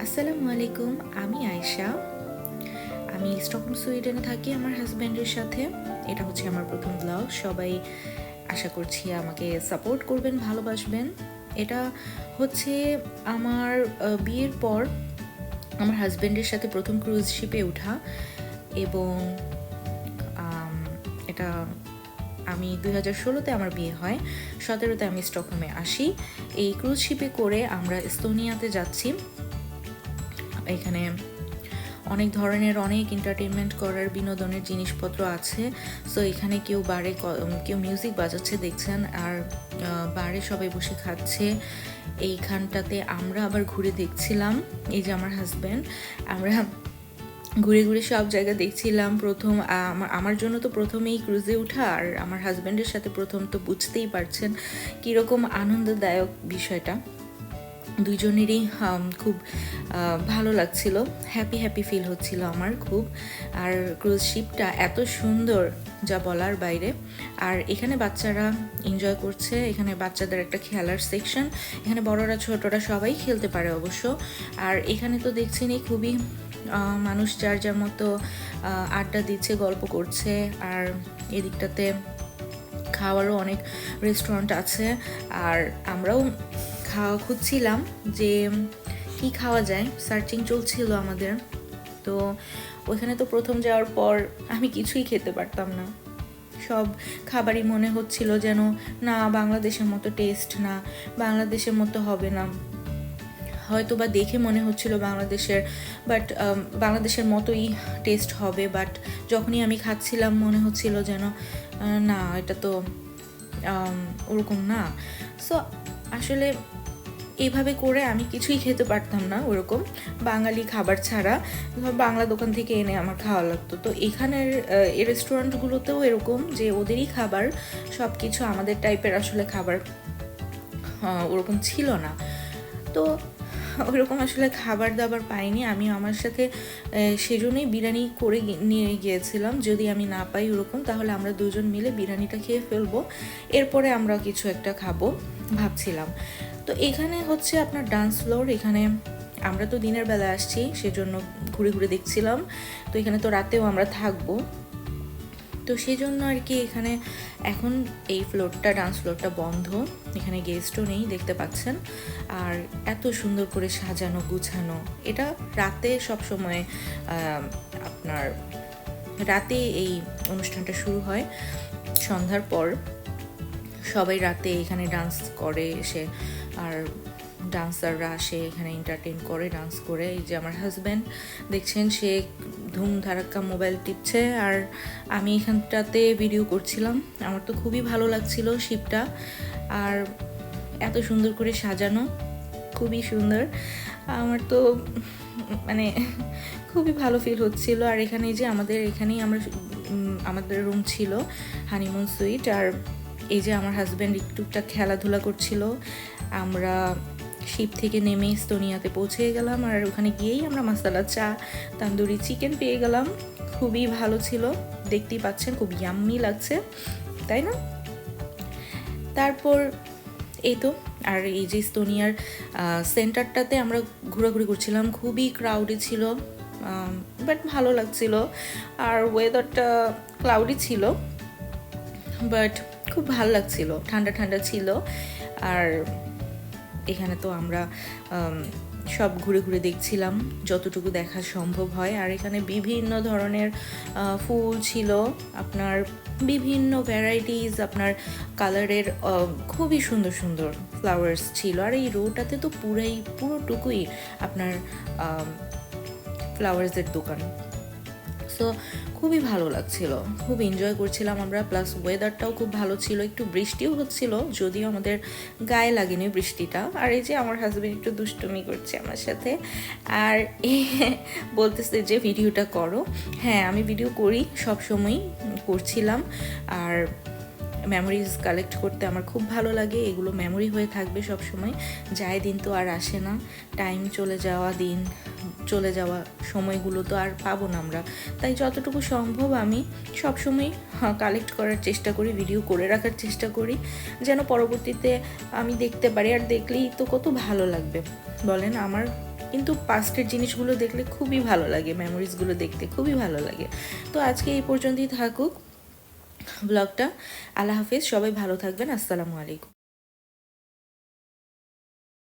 আসসালামু আলাইকুম, আমি আয়েশা। আমি স্টকহোম সুইডেনে থাকি আমার হাজব্যান্ডের সাথে। এটা হচ্ছে আমার প্রথম ব্লগ। সবাই আশা করছি আমাকে সাপোর্ট করবেন, ভালোবাসবেন। এটা হচ্ছে আমার বিয়ের পর আমার হাজব্যান্ডের সাথে প্রথম ক্রুজ শিপে ওঠা, এবং এটা আমি 2016-তে আমার বিয়ে হয়, 17-তে আমি স্টকহোমে আসি। এই ক্রুজ শিপে করে আমরা এস্তোনিয়াতে যাচ্ছি। এখানে অনেক ধরনের অনেক এন্টারটেনমেন্ট করার বিনোদনের জিনিসপত্র আছে। সো এখানে কেউ বারে কেউ মিউজিক বাজাচ্ছে দেখছেন, আর বারে সবাই বসে খাচ্ছে। এইখানটাতে আমরা আবার ঘুরে দেখছিলাম, এই যে আমার হাজব্যান্ড, আমরা ঘুরে ঘুরে সব জায়গা দেখছিলাম। প্রথম আমার জন্য তো প্রথমেই ক্রুজে ওঠা, আর আমার হাজব্যান্ডের সাথে প্রথম, তো বুঝতেই পারছেন কীরকম আনন্দদায়ক বিষয়টা। দুইজনেরই খুব ভালো লাগছিল, হ্যাপি ফিল হচ্ছিল আমার খুব। আর ক্রুজ শিপটা এত সুন্দর যা বলার বাইরে। আর এখানে বাচ্চারা এনজয় করছে, এখানে বাচ্চাদের একটা খেলার সেকশন, এখানে বড়রা ছোটরা সবাই খেলতে পারে অবশ্য। আর এখানে তো দেখছেনই খুবই মানুষ যার যার মতো আড্ডা দিচ্ছে, গল্প করছে। আর এদিকটাতে খাওয়ারও অনেক রেস্টুরেন্ট আছে, আর আমরাও খাওয়া খুঁজছিলাম যে কি খাওয়া যায়, সার্চিং চলছিল আমাদের। তো ওইখানে তো প্রথম যাওয়ার পর আমি কিছুই খেতে পারতাম না। সব খাবারই মনে হচ্ছিল যেন না, বাংলাদেশের মতো টেস্ট না, বাংলাদেশের মতো হবে না। হয়তো বা দেখে মনে হচ্ছিল বাংলাদেশের, বাট বাংলাদেশের মতোই টেস্ট হবে, বাট যখনই আমি খাচ্ছিলাম মনে হচ্ছিল যেন না, এটা তো ওরকম না। সো আসলে এইভাবে করে আমি কিছুই খেতে পারতাম না ওরকম বাঙালি খাবার ছাড়া, বাংলা দোকান থেকে এনে আমার খাওয়া লাগতো। তো এখানের এই রেস্টুরেন্টগুলোতেও এরকম যে ওদেরই খাবার সব কিছু, আমাদের টাইপের আসলে খাবার ওরকম ছিল না। তো ওইরকম আসলে খাবার দাবার পাইনি আমি। আমার সাথে সেজন্যই বিরিয়ানি করে নিয়ে গিয়েছিলাম, যদি আমি না পাই ওরকম তাহলে আমরা দুজন মিলে বিরিয়ানিটা খেয়ে ফেলবো, এরপরে আমরা কিছু একটা খাবো ভাবছিলাম। তো এখানে হচ্ছে আপনার ডান্স ফ্লোর। এখানে আমরা তো দিনের বেলা আসছি, সেজন্য ঘুরে ঘুরে দেখছিলাম। তো এখানে তো রাতেও আমরা থাকবো, তো সেই জন্য আর কি এখানে এখন এই ফ্লোরটা, ডান্স ফ্লোরটা বন্ধ, এখানে গেস্টও নেই দেখতে পাচ্ছেন। আর এত সুন্দর করে সাজানো গুছানো, এটা রাতে সব সময় আপনার রাতে এই অনুষ্ঠানটা শুরু হয় সন্ধ্যার পর। সবাই রাতে এখানে ডান্স করে এসে, আর ডান্সাররা আসে এখানে এন্টারটেন করে, ডান্স করে। এই যে আমার হাজব্যান্ড দেখছেন, সে ধুম ধারাক্কা মোবাইল টিপছে, আর আমি এখানটাতে ভিডিও করছিলাম। আমার তো খুবই ভালো লাগছিল শিপটা, আর এত সুন্দর করে সাজানো, খুবই সুন্দর। আমার তো মানে খুবই ভালো ফিল হচ্ছিল। আর এখানে যে এখানেই আমাদের রুম ছিল, হানিমুন সুইট। আর এই যে আমার হাজব্যান্ড একটুটা খেলাধুলা করছিল। আমরা শিপ থেকে নেমে এস্তোনিয়াতে পৌঁছে গেলাম, আর ওখানে গিয়েই আমরা মাসালা চা, তান্দুরি চিকেন পেয়ে গেলাম। খুবই ভালো ছিল, দেখতেই পাচ্ছেন খুব ইয়াম্মি লাগছে, তাই না? তারপর এই তো, আর এই যে এস্তোনিয়ার সেন্টারটাতে আমরা ঘোরাঘুরি করছিলাম, খুবই ক্রাউডি ছিল, বাট ভালো লাগছিল। আর ওয়েদারটা ক্লাউডি ছিল, বাট খুব ভালো লাগছিল, ঠান্ডা ঠান্ডা ছিল। আর এখানে তো আমরা সব ঘুরে ঘুরে দেখছিলাম যতটুকু দেখা সম্ভব হয়। আর এখানে বিভিন্ন ধরনের ফুল ছিল, আপনার বিভিন্ন ভ্যারাইটিস, আপনার কালারের খুবই সুন্দর সুন্দর ফ্লাওয়ার্স ছিল। আর এই রোটাতে তো পুরোটুকুই আপনার ফ্লাওয়ার্সের দোকান। সো খুবই ভালো লাগছিল, খুব এনজয় করছিলাম আমরা। প্লাস ওয়েদারটাও খুব ভালো ছিল, একটু বৃষ্টিও হচ্ছিল, যদিও আমাদের গায়ে লাগেনি বৃষ্টিটা। আর এই যে আমার হাজব্যান্ড একটু দুষ্টুমি করছে আমার সাথে, আর বলতেছে যে ভিডিওটা করো। হ্যাঁ, আমি ভিডিও করি, সবসময়ই করছিলাম। আর মেমোরিজ কালেক্ট করতে আমার খুব ভালো লাগে, এগুলো মেমোরি হয়ে থাকবে সব সময়। যায় দিন তো আর আসে না, টাইম চলে যাওয়া, দিন চলে যাওয়া সময়গুলো তো আর পাবো না আমরা। তাই যতটুকু সম্ভব আমি সবসময় কালেক্ট করার চেষ্টা করি, ভিডিও করে রাখার চেষ্টা করি, যেন পরবর্তীতে আমি দেখতে পারি। আর দেখলেই তো কত ভালো লাগবে বলেন, আমার কিন্তু পাস্টের জিনিসগুলো দেখলে খুবই ভালো লাগে, মেমোরিজগুলো দেখতে খুবই ভালো লাগে। তো আজকে এই পর্যন্তই থাকুক ব্লগটা। আল্লাহ হাফেজ, সবাই ভালো থাকবেন। আসসালামু আলাইকুম।